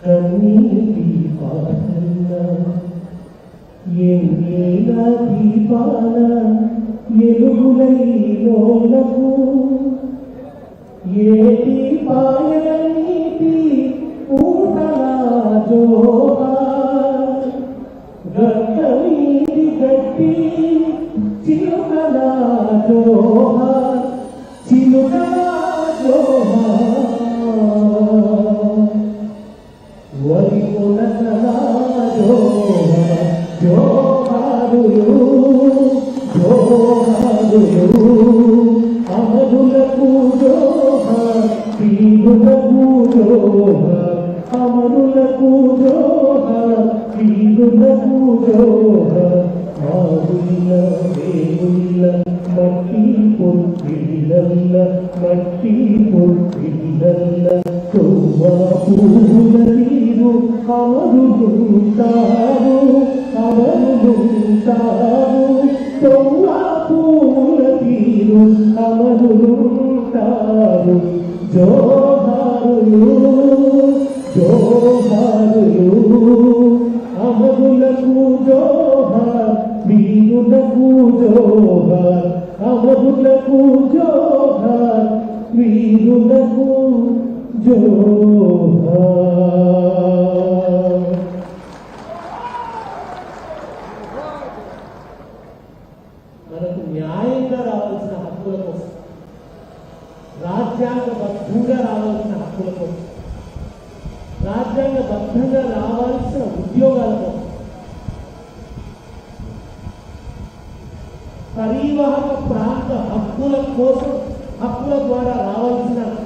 కన్నీటి పాటల ఎన్నేల దీపాల ఎలుగులై లోలకు ఏటి పాయల నీటి పూటల జోహా గట్టి గట్టి చిలుకల జోహా చిలుకల జోహా వరి కొనకల జోహా జోహారులు జోహారులు అమరులకు జోహా వీరులకు జోహా అమరులకు జోహా వీరులకు జోహా ఆవుల వేవుల మట్టి పొట్టిళ్ళ మట్టి పొట్టిళ్ళ తోవా పూల తీరు అమరులుంటారు అమరులుంటారు తోవా పూల తీరు అమరులుంటారు జోహారులు జోహారులు అమరులకు జోహార్ వీరులకు జోహార్ అమరులకు జోహార్ వీరులకు జోహార్. మనకు న్యాయంగా రావాల్సిన హక్కుల కోసం, రాజ్యాంగబద్ధంగా రావాల్సిన హక్కుల కోసం, రాజ్యాంగబద్ధంగా రావాల్సిన ఉద్యోగాల కోసం, పరివాహక ప్రాంత హక్కుల కోసం, హక్కుల ద్వారా రావాల్సిన